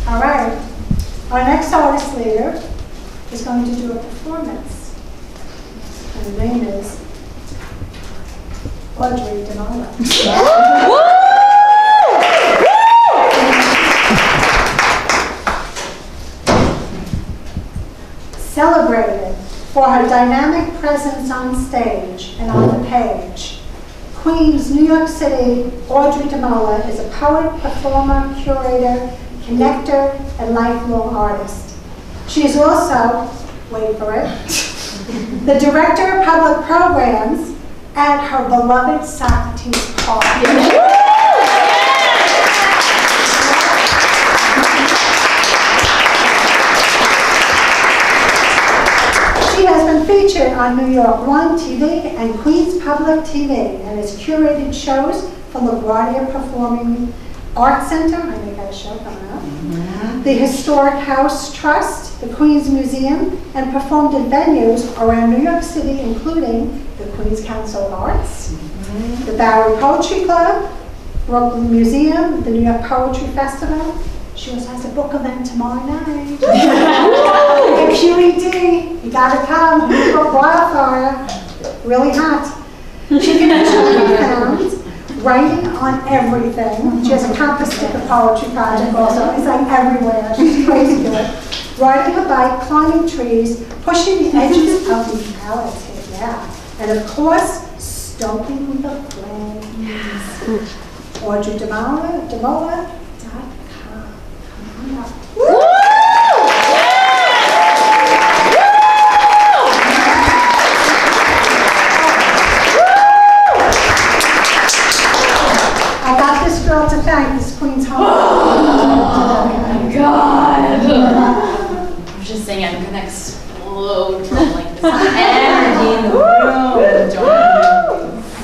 All right. Our next artist leader is going to do a performance. And the name is AUDREY DIMOLA. Celebrated for her dynamic presence on stage and on the page, Queens, New York City, AUDREY DIMOLA is a poet, performer, curator, connector, and lifelong artist. She is also, wait for it, the director of public programs at her beloved Socrates Park. She has been featured on New York One TV and Queens Public TV and has curated shows for LaGuardia Performing Arts Center, I think got a show coming up, the Historic House Trust, the Queens Museum, and performed at venues around New York City, including the Queens Council of Arts, the Bowery Poetry Club, Brooklyn Museum, the New York Poetry Festival. She also has a book event tomorrow night. At QED, you gotta come. New York Wildfire, really hot. She can actually be found writing on everything. She has a compass sticker poetry project also. It's like everywhere. She's crazy to it. Riding her bike, climbing trees, pushing the edges of reality. Yeah. And of course, stoking the flames. AUDREYDIMOLA.com. I got this girl to thank this Queen's home. Oh my God! I'm just saying I'm gonna explode from like this energy in the room.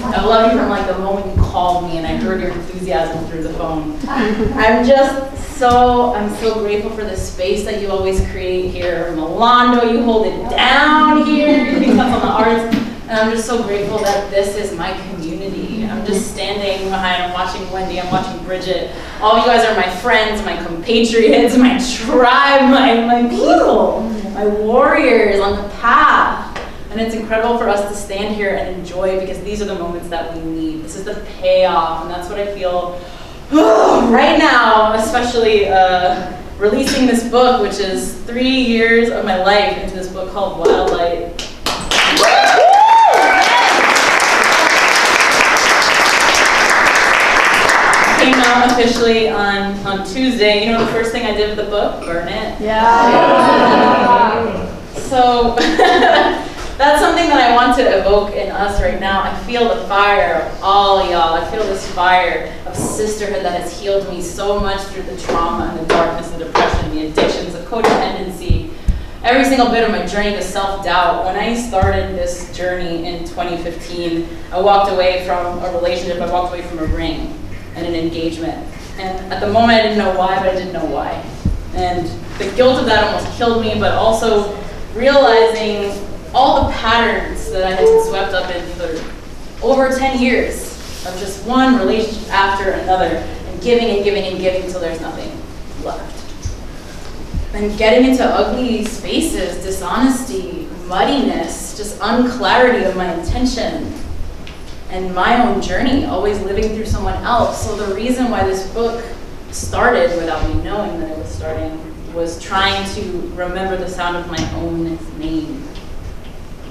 I love you from like the moment you called me and I heard your enthusiasm through the phone. I'm so grateful for the space that you always create here. Milando, you hold it down here. You think that's on the arts. And I'm just so grateful that this is my community. I'm just standing behind, I'm watching Wendy, I'm watching Bridget. All you guys are my friends, my compatriots, my tribe, my people, my warriors on the path. And it's incredible for us to stand here and enjoy because these are the moments that we need. This is the payoff, and that's what I feel right now, especially releasing this book, which is 3 years of my life into this book called Wildlight. Came out officially on Tuesday. You know the first thing I did with the book? Burn it. Yeah. So that's something that I want to evoke in us right now. I feel the fire of all y'all. I feel this fire of sisterhood that has healed me so much through the trauma and the darkness, the depression, the addictions, the codependency, every single bit of my journey to self-doubt. When I started this journey in 2015, I walked away from a relationship, I walked away from a ring and an engagement. And at the moment I didn't know why, but I didn't know why. And the guilt of that almost killed me, but also realizing all the patterns that I had been swept up in for over 10 years of just one relationship after another, and giving and giving and giving until there's nothing left. And getting into ugly spaces, dishonesty, muddiness, just unclarity of my intention, and my own journey, always living through someone else. So the reason why this book started without me knowing that it was starting was trying to remember the sound of my own name.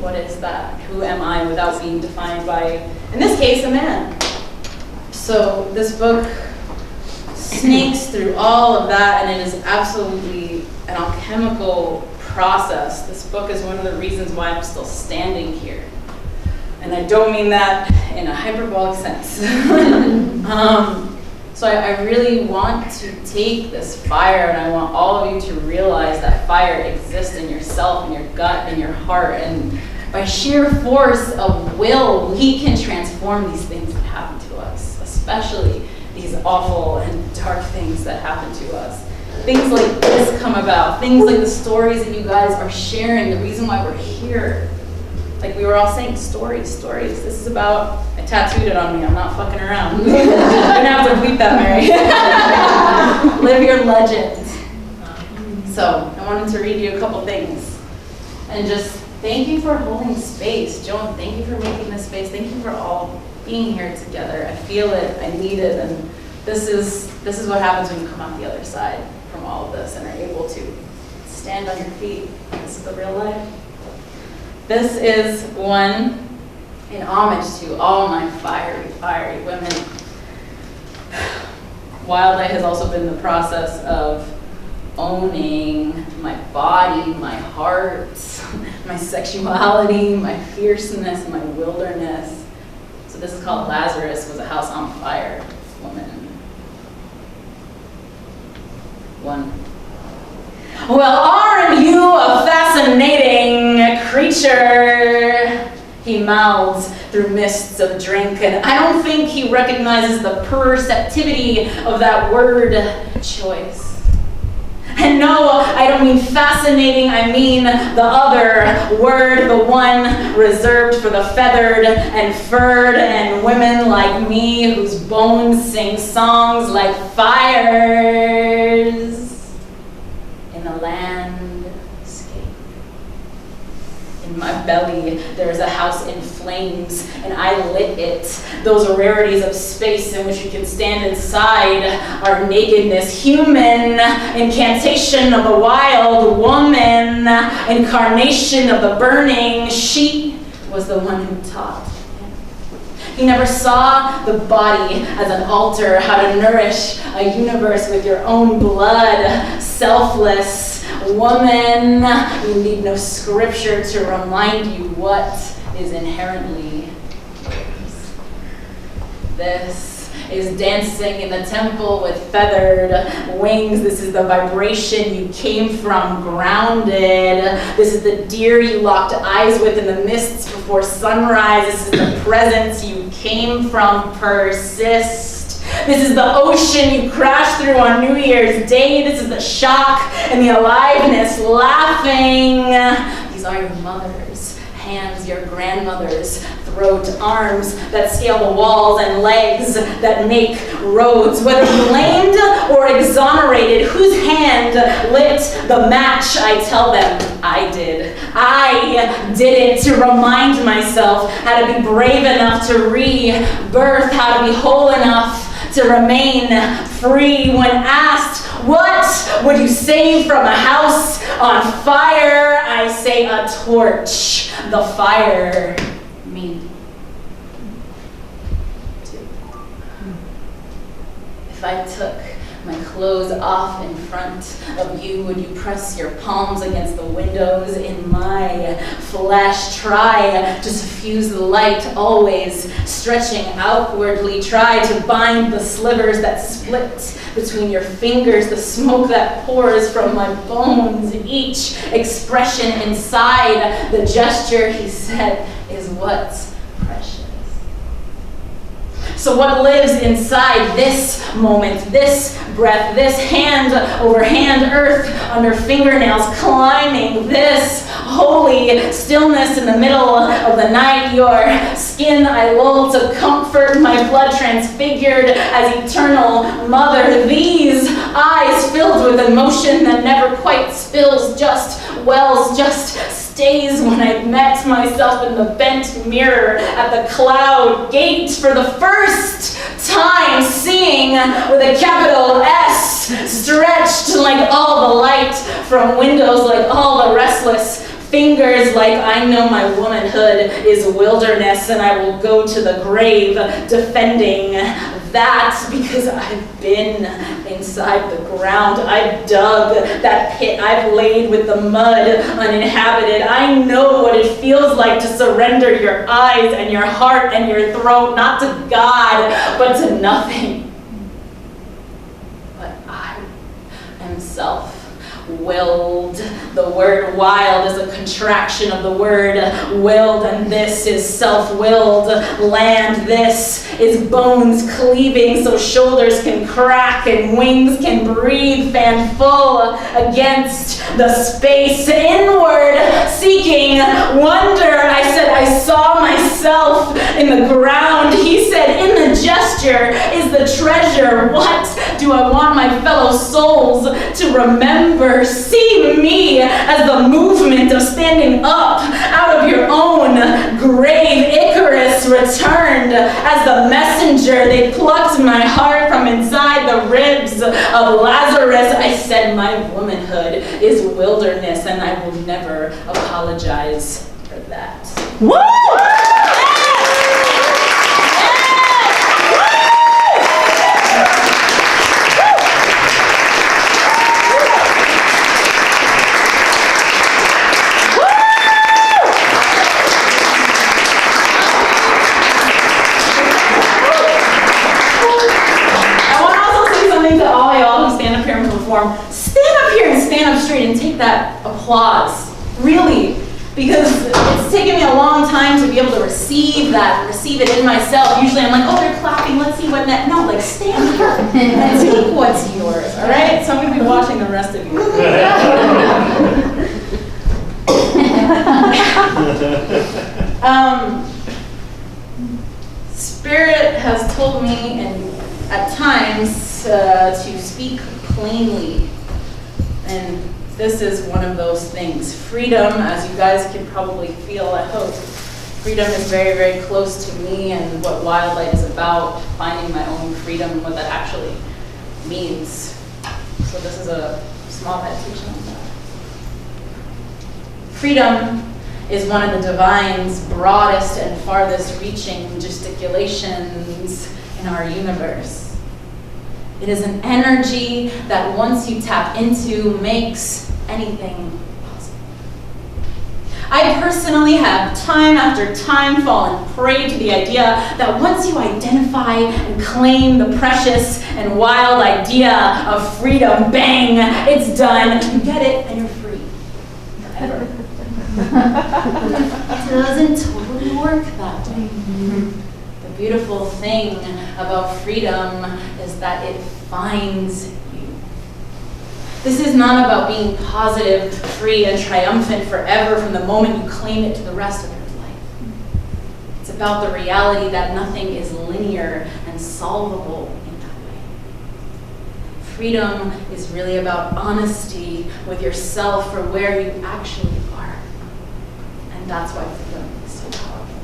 What is that? Who am I without being defined by, in this case, a man? So this book snakes through all of that, and it is absolutely an alchemical process. This book is one of the reasons why I'm still standing here. And I don't mean that in a hyperbolic sense. So I really want to take this fire, and I want all of you to realize that fire exists in yourself, in your gut, in your heart, and by sheer force of will, we can transform these things that happen to us, especially these awful and dark things that happen to us. Things like this come about, things like the stories that you guys are sharing, the reason why we're here. Like we were all saying, stories. This is about, I tattooed it on me, I'm not fucking around. You're gonna have to bleep that, Mary. Live your legend. So I wanted to read you a couple things. And just thank you for holding space. Joan, thank you for making this space. Thank you for all being here together. I feel it, I need it, and this is what happens when you come out the other side from all of this and are able to stand on your feet. This is the real life. This is one in homage to all my fiery, fiery women. Wild Light has also been the process of owning my body, my heart, my sexuality, my fierceness, my wilderness. So this is called Lazarus Was a House on Fire, woman. 1. Well, aren't you a fascinating creature? He mouths through mists of drink, and I don't think he recognizes the perceptivity of that word choice. And no, I don't mean fascinating, I mean the other word, the one reserved for the feathered and furred and women like me whose bones sing songs like fires in a landscape. In my belly, there is a house in flames, and I lit it. Those rarities of space in which you can stand inside are nakedness, human incantation of the wild woman, incarnation of the burning. She was the one who taught. He never saw the body as an altar, how to nourish a universe with your own blood, selfless. Woman, you need no scripture to remind you what is inherently yours. This is dancing in the temple with feathered wings. This is the vibration you came from, grounded. This is the deer you locked eyes with in the mists before sunrise. This is the presence you came from, persist. This is the ocean you crashed through on New Year's Day. This is the shock and the aliveness, laughing. These are your mother's hands, your grandmother's throat, arms that scale the walls, and legs that make roads. Whether blamed or exonerated, whose hand lit the match? I tell them I did. I did it to remind myself how to be brave enough to rebirth, how to be whole enough to remain free. When asked, what would you save from a house on fire? I say a torch. The fire, me. Too. If I took my clothes off in front of you, would you press your palms against the windows in my flesh? Try to suffuse the light, always stretching outwardly. Try to bind the slivers that split between your fingers, the smoke that pours from my bones. Each expression inside the gesture, he said, is what's precious. So what lives inside this moment, this breath, this hand over hand, earth under fingernails, climbing this holy stillness in the middle of the night? Your skin I lull to comfort, my blood transfigured as eternal mother. These eyes filled with emotion that never quite spills, just wells, just stays. When I met myself in the bent mirror at the cloud gate for the first time, seeing with a capital S, stretched like all the light from windows, like all the restless fingers, like I know my womanhood is wilderness, and I will go to the grave defending that, because I've been inside the ground. I've dug that pit. I've laid with the mud uninhabited. I know what it feels like to surrender your eyes and your heart and your throat, not to God, but to nothing. But I am self-willed. The word wild is a contraction of the word willed, and this is self-willed land. This is bones cleaving so shoulders can crack and wings can breathe, fan full against the space, inward seeking wonder. I said I saw myself in the ground. He said, in the gesture is the treasure. What do I want my fellow souls to remember? See me as the movement of standing up out of your own grave. Icarus returned as the messenger. They plucked my heart from inside the ribs of Lazarus. I said my womanhood is wilderness, and I will never apologize for that. Woo! Stand up here and stand up straight and take that applause, really, because it's taken me a long time to be able to receive it in myself. Usually I'm like, oh, they're clapping, let's see what that, no, like stand here and take what's yours, all right? So I'm going to be watching the rest of you. Spirit has told me, and at times, to speak plainly, and this is one of those things. Freedom, as you guys can probably feel, I hope, freedom is very, very close to me and what Wildlight is about, finding my own freedom and what that actually means. So this is a small meditation on that. Freedom is one of the divine's broadest and farthest reaching gesticulations in our universe. It is an energy that once you tap into makes anything possible. I personally have time after time fallen prey to the idea that once you identify and claim the precious and wild idea of freedom, bang, it's done. You get it and you're free forever. It doesn't totally work that way. The beautiful thing about freedom is that it finds you. This is not about being positive, free, and triumphant forever from the moment you claim it to the rest of your life. It's about the reality that nothing is linear and solvable in that way. Freedom is really about honesty with yourself for where you actually are. And that's why freedom is so powerful.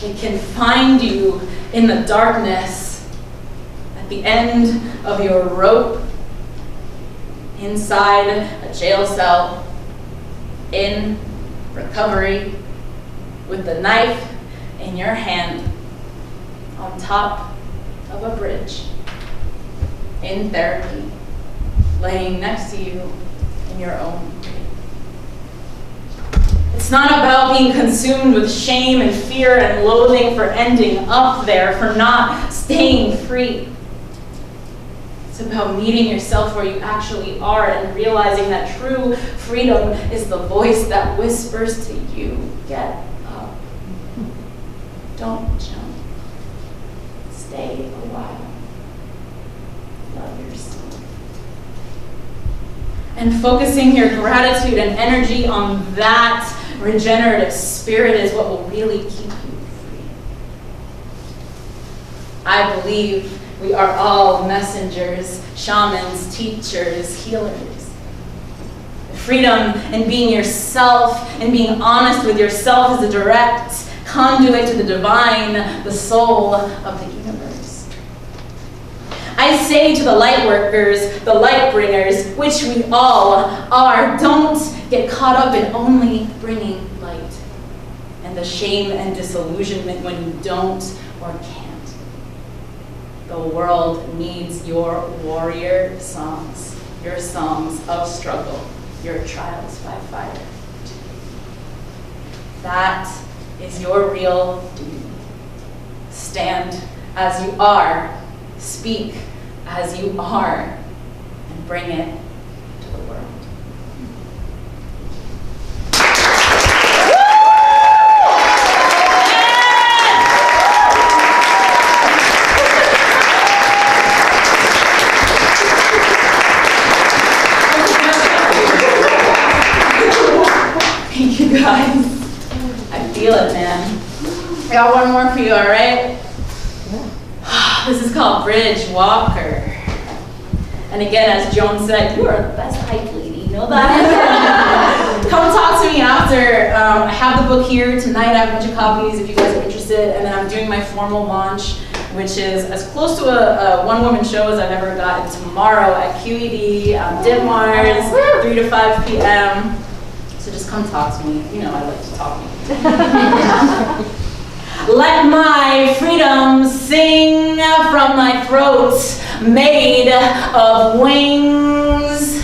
It can find you in the darkness, at the end of your rope, inside a jail cell, in recovery, with the knife in your hand, on top of a bridge, in therapy, laying next to you in your own grave. It's not about being consumed with shame and fear and loathing for ending up there, for not staying free. It's about meeting yourself where you actually are and realizing that true freedom is the voice that whispers to you, get up. Don't jump. Stay a while. Love yourself. And focusing your gratitude and energy on that regenerative spirit is what will really keep you free. I believe we are all messengers, shamans, teachers, healers. Freedom in being yourself and being honest with yourself is a direct conduit to the divine, the soul of the universe. I say to the light workers, the light bringers, which we all are, don't get caught up in only bringing light and the shame and disillusionment when you don't or can't. The world needs your warrior songs, your songs of struggle, your trials by fire. That is your real duty. Stand as you are, speak as you are, and bring it to the world. Thank you guys. feel it, man. I got one more for you, all right? This is called Bridge Walker. And again, as Joan said, you are the best hype lady, you know that? Come talk to me after. I have the book here tonight. I have a bunch of copies if you guys are interested. And then I'm doing my formal launch, which is as close to a one-woman show as I've ever gotten, tomorrow at QED, Dimolars, 3 to 5 p.m. So just come talk to me. You know I like to talk. Let my freedom sing from my throat, made of wings.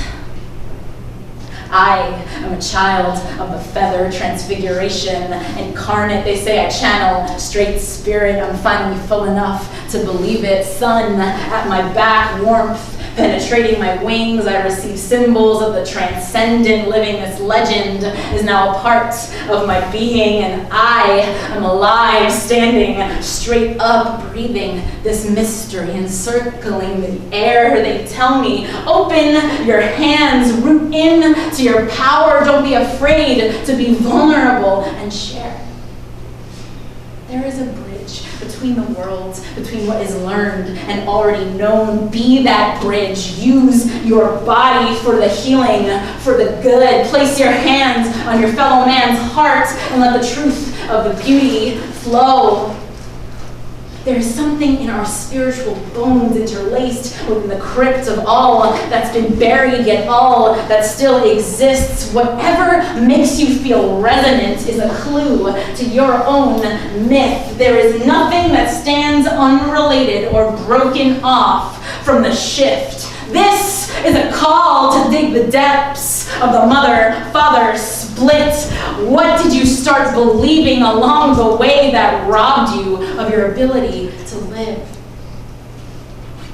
I am a child of the feather transfiguration, incarnate. They say I channel straight spirit. I'm finally full enough to believe it. Sun at my back, warmth penetrating my wings. I receive symbols of the transcendent living. This legend is now a part of my being, and I am alive, standing straight up, breathing this mystery, encircling the air. They tell me, open your hands, root in to your power. Don't be afraid to be vulnerable and share. There is a bridge between the worlds, between what is learned and already known. Be that bridge. Use your body for the healing, for the good. Place your hands on your fellow man's heart and let the truth of the beauty flow. There is something in our spiritual bones interlaced within the crypt of all that's been buried, yet all that still exists. Whatever makes you feel resonant is a clue to your own myth. There is nothing that stands unrelated or broken off from the shift. This is a call to dig the depths of the mother-father split. What did you start believing along the way that robbed you of your ability to live?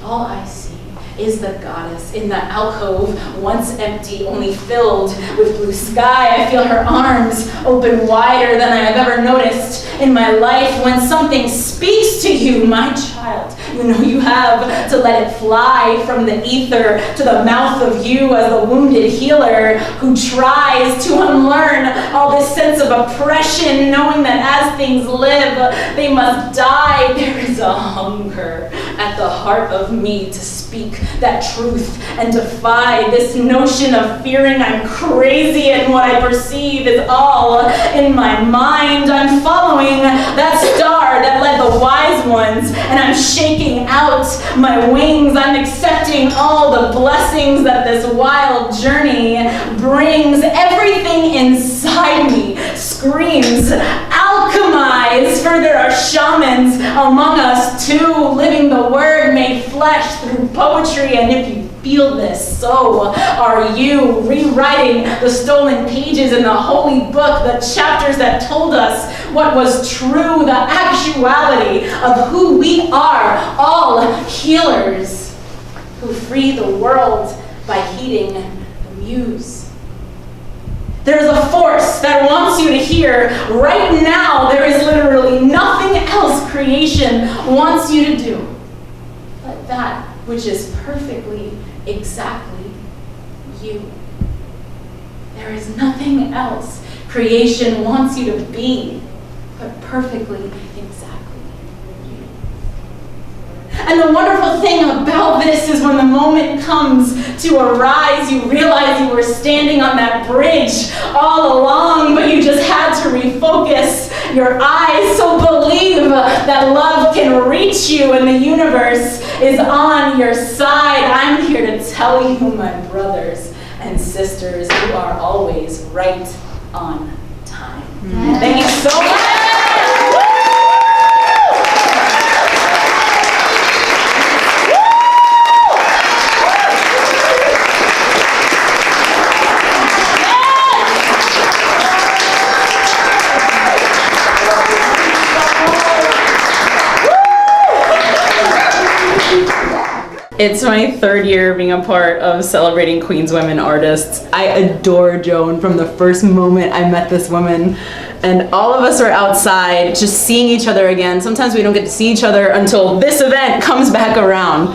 All I see is the goddess in the alcove, once empty, only filled with blue sky. I feel her arms open wider than I have ever noticed in my life. When something speaks to you, my child, you know you have to let it fly from the ether to the mouth of you as a wounded healer who tries to unlearn all this sense of oppression, knowing that as things live, they must die. There is a hunger at the heart of me to speak that truth and defy this notion of fearing I'm crazy and what I perceive is all in my mind. I'm following that star that led the wise ones, and I'm shaking out my wings. I'm accepting all the blessings that this wild journey brings. Everything inside me screams, alchemize, for there are shamans among us too, living the word made flesh through poetry. And if you feel this, so are you, rewriting the stolen pages in the holy book, the chapters that told us what was true, the actuality of who we are, all healers who free the world by heeding the muse. There's a force that wants you to hear right now. There is literally nothing else creation wants you to do but that which is perfectly, exactly you. There is nothing else creation wants you to be but perfectly, exactly you. And the wonderful thing about this is when the moment comes to arise, you realize you were standing on that bridge all along, but you just had to refocus your eyes. So believe that love can reach you and the universe is on your side. I'm here to tell you, my brothers and sisters, you are always right on time. Thank you so much. It's my third year being a part of celebrating Queens Women Artists. I adore Joan from the first moment I met this woman. And all of us are outside just seeing each other again. Sometimes we don't get to see each other until this event comes back around.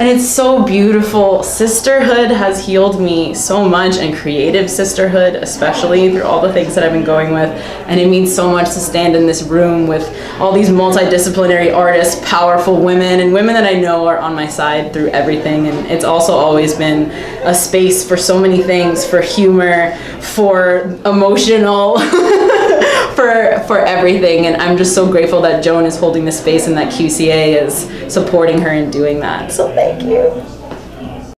And it's so beautiful. Sisterhood has healed me so much, and creative sisterhood, especially through all the things that I've been going with. And it means so much to stand in this room with all these multidisciplinary artists, powerful women, and women that I know are on my side through everything. And it's also always been a space for so many things, for humor, for emotional, for everything. And I'm just so grateful that Joan is holding the space and that QCA is supporting her in doing that. So thank you.